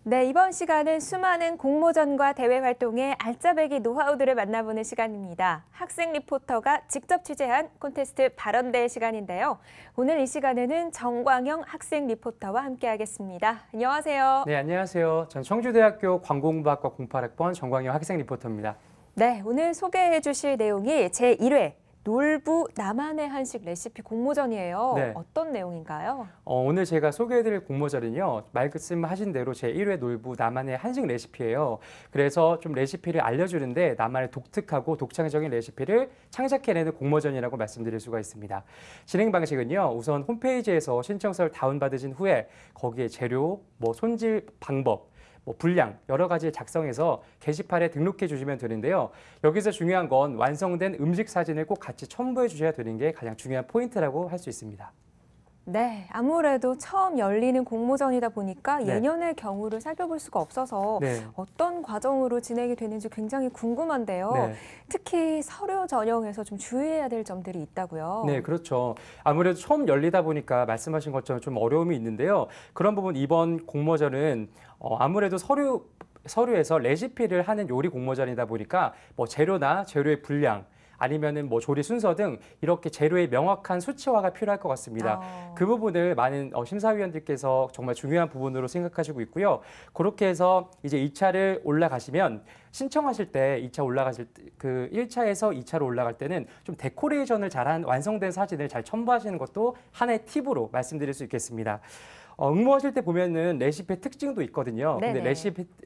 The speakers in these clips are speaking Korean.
네, 이번 시간은 수많은 공모전과 대회 활동의 알짜배기 노하우들을 만나보는 시간입니다. 학생 리포터가 직접 취재한 콘테스트 발언대 시간인데요. 오늘 이 시간에는 정광영 학생 리포터와 함께하겠습니다. 안녕하세요. 네, 안녕하세요. 전 청주대학교 광고공부학과 08학번 정광영 학생 리포터입니다. 네, 오늘 소개해 주실 내용이 제1회 놀부 나만의 한식 레시피 공모전이에요. 네. 어떤 내용인가요? 오늘 제가 소개해드릴 공모전은요, 말씀하신 대로 제1회 놀부 나만의 한식 레시피예요. 그래서 좀 레시피를 알려주는데 나만의 독특하고 독창적인 레시피를 창작해내는 공모전이라고 말씀드릴 수가 있습니다. 진행 방식은요, 우선 홈페이지에서 신청서를 다운받으신 후에 거기에 재료, 손질 방법, 분량 여러 가지 작성해서 게시판에 등록해 주시면 되는데요. 여기서 중요한 건 완성된 음식 사진을 꼭 같이 첨부해 주셔야 되는 게 가장 중요한 포인트라고 할 수 있습니다. 네, 아무래도 처음 열리는 공모전이다 보니까 네. 예년의 경우를 살펴볼 수가 없어서 네. 어떤 과정으로 진행이 되는지 굉장히 궁금한데요. 네. 특히 서류 전형에서 좀 주의해야 될 점들이 있다고요. 네, 그렇죠. 아무래도 처음 열리다 보니까 말씀하신 것처럼 좀 어려움이 있는데요. 그런 부분 이번 공모전은 아무래도 서류에서 레시피를 하는 요리 공모전이다 보니까 재료나 재료의 분량, 아니면은 조리 순서 등 이렇게 재료의 명확한 수치화가 필요할 것 같습니다. 그 부분을 많은 심사위원들께서 정말 중요한 부분으로 생각하시고 있고요. 그렇게 해서 이제 2차를 올라가시면 신청하실 때 2차 올라가실 때, 그 1차에서 2차로 올라갈 때는 좀 데코레이션을 잘한 완성된 사진을 잘 첨부하시는 것도 하나의 팁으로 말씀드릴 수 있겠습니다. 응모하실 때 보면은 레시피의 특징도 있거든요. 근데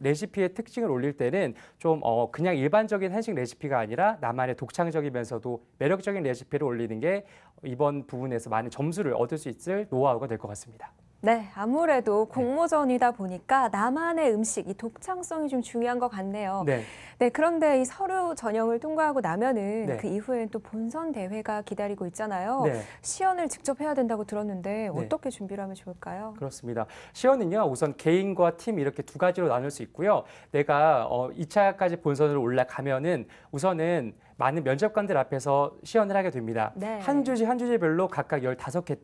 레시피의 특징을 올릴 때는 좀 그냥 일반적인 한식 레시피가 아니라 나만의 독창적이면서도 매력적인 레시피를 올리는 게 이번 부분에서 많은 점수를 얻을 수 있을 노하우가 될 것 같습니다. 네, 아무래도 공모전이다 보니까 나만의 음식, 이 독창성이 좀 중요한 것 같네요. 네. 네, 그런데 이 서류 전형을 통과하고 나면은 네. 그 이후엔 또 본선 대회가 기다리고 있잖아요. 네. 시연을 직접 해야 된다고 들었는데 네. 어떻게 준비를 하면 좋을까요? 그렇습니다. 시연은요, 우선 개인과 팀 이렇게 두 가지로 나눌 수 있고요. 내가 2차까지 본선으로 올라가면은 우선은 많은 면접관들 앞에서 시연을 하게 됩니다. 네. 한 주제별로 각각 15개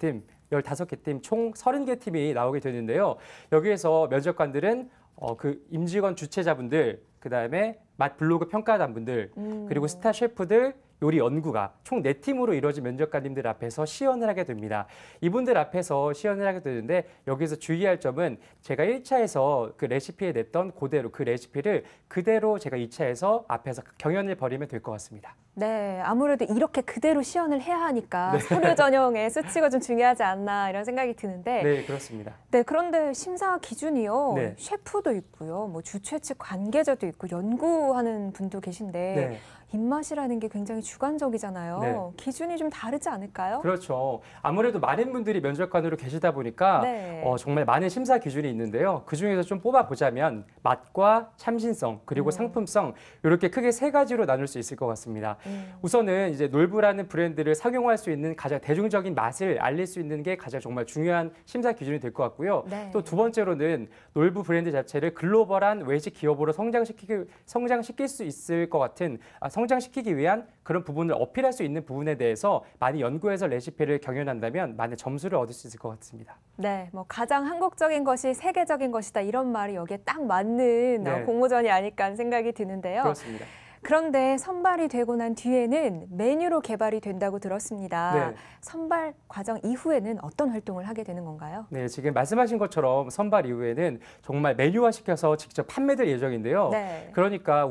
팀, 총 30개 팀이 나오게 되는데요. 여기에서 면접관들은 그 임직원 주최자분들, 그다음에 맛 블로그 평가단분들, 그리고 스타 셰프들, 요리 연구가 총 4팀으로 이루어진 면접관님들 앞에서 시연을 하게 됩니다. 이분들 앞에서 시연을 하게 되는데 여기서 주의할 점은 제가 1차에서 그 레시피에 냈던 그대로 그 레시피를 그대로 제가 2차에서 앞에서 경연을 벌이면 될 것 같습니다. 네, 아무래도 이렇게 그대로 시연을 해야 하니까 네. 서류 전형의 수치가 좀 중요하지 않나 이런 생각이 드는데 네, 그렇습니다. 네, 그런데 심사 기준이요. 네. 셰프도 있고요. 주최 측 관계자도 있고 연구하는 분도 계신데 네. 입맛이라는 게 굉장히 주관적이잖아요. 네. 기준이 좀 다르지 않을까요? 그렇죠. 아무래도 많은 분들이 면접관으로 계시다 보니까 네. 정말 많은 심사 기준이 있는데요. 그중에서 좀 뽑아보자면 맛과 참신성 그리고 상품성 이렇게 크게 3가지로 나눌 수 있을 것 같습니다. 우선은 이제 놀부라는 브랜드를 상용할 수 있는 가장 대중적인 맛을 알릴 수 있는 게 가장 정말 중요한 심사 기준이 될 것 같고요. 네. 또 두 번째로는 놀부 브랜드 자체를 글로벌한 외식 기업으로 성장시킬 수 있을 것 같은 성장시키기 위한 그런 부분을 어필할 수 있는 부분에 대해서 많이 연구해서 레시피를 경연한다면 많은 점수를 얻을 수 있을 것 같습니다. 네, 가장 한국적인 것이 세계적인 것이다 이런 말이 여기에 딱 맞는 네. 공모전이 아닐까 하는 생각이 드는데요. 그렇습니다. 그런데 선발이 되고 난 뒤에는 메뉴로 개발이 된다고 들었습니다. 네. 선발 과정 이후에는 어떤 활동을 하게 되는 건가요? 네, 지금 말씀하신 것처럼 선발 이후에는 정말 메뉴화시켜서 직접 판매될 예정인데요. 네. 그러니까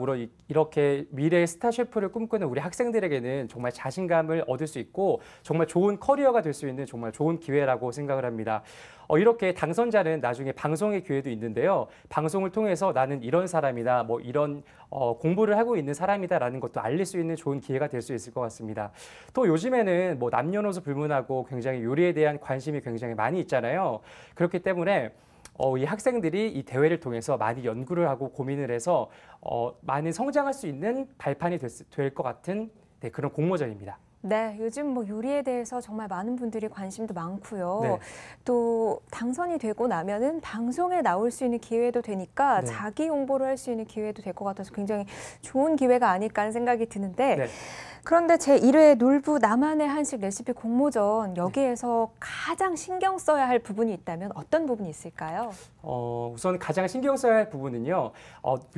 이렇게 미래의 스타 셰프를 꿈꾸는 우리 학생들에게는 정말 자신감을 얻을 수 있고 정말 좋은 커리어가 될 수 있는 정말 좋은 기회라고 생각을 합니다. 이렇게 당선자는 나중에 방송의 기회도 있는데요. 방송을 통해서 나는 이런 사람이다, 이런 공부를 하고 있는 사람이다라는 것도 알릴 수 있는 좋은 기회가 될 수 있을 것 같습니다. 또 요즘에는 남녀노소 불문하고 굉장히 요리에 대한 관심이 굉장히 많이 있잖아요. 그렇기 때문에 이 학생들이 이 대회를 통해서 많이 연구를 하고 고민을 해서 많이 성장할 수 있는 발판이 될 것 같은 그런 공모전입니다. 네, 요즘 요리에 대해서 정말 많은 분들이 관심도 많고요. 네. 또 당선이 되고 나면은 방송에 나올 수 있는 기회도 되니까 네. 자기 홍보를 할 수 있는 기회도 될 것 같아서 굉장히 좋은 기회가 아닐까 하는 생각이 드는데 네. 그런데 제1회 놀부 나만의 한식 레시피 공모전 여기에서 가장 신경 써야 할 부분이 있다면 어떤 부분이 있을까요? 우선 가장 신경 써야 할 부분은요.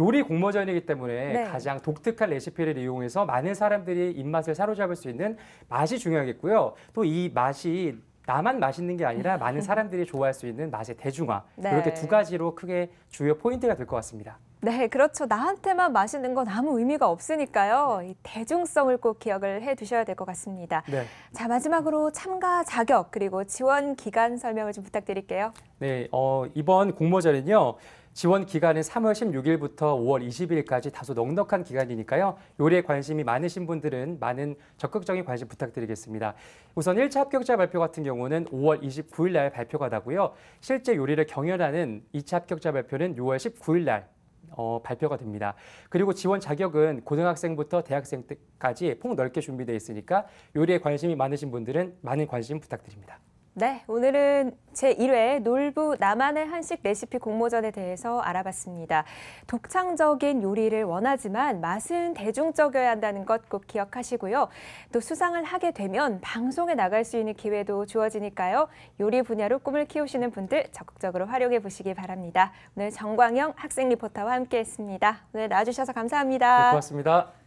요리 공모전이기 때문에 네. 가장 독특한 레시피를 이용해서 많은 사람들이 입맛을 사로잡을 수 있는 맛이 중요하겠고요. 또 이 맛이 나만 맛있는 게 아니라 많은 사람들이 좋아할 수 있는 맛의 대중화. 네. 이렇게 두 가지로 크게 주요 포인트가 될 것 같습니다. 네, 그렇죠. 나한테만 맛있는 건 아무 의미가 없으니까요. 이 대중성을 꼭 기억을 해 두셔야 될 것 같습니다. 네. 자, 마지막으로 참가 자격 그리고 지원 기간 설명을 좀 부탁드릴게요. 네, 이번 공모전은요. 지원 기간은 3월 16일부터 5월 20일까지 다소 넉넉한 기간이니까요. 요리에 관심이 많으신 분들은 많은 적극적인 관심 부탁드리겠습니다. 우선 1차 합격자 발표 같은 경우는 5월 29일 날 발표가 나고요. 실제 요리를 경연하는 2차 합격자 발표는 6월 19일 날 발표가 됩니다. 그리고 지원 자격은 고등학생부터 대학생까지 폭넓게 준비되어 있으니까 요리에 관심이 많으신 분들은 많은 관심 부탁드립니다. 네, 오늘은 제1회 놀부 나만의 한식 레시피 공모전에 대해서 알아봤습니다. 독창적인 요리를 원하지만 맛은 대중적이어야 한다는 것 꼭 기억하시고요. 또 수상을 하게 되면 방송에 나갈 수 있는 기회도 주어지니까요. 요리 분야로 꿈을 키우시는 분들 적극적으로 활용해 보시기 바랍니다. 오늘 정광영 학생 리포터와 함께했습니다. 오늘 나와주셔서 감사합니다. 네, 고맙습니다.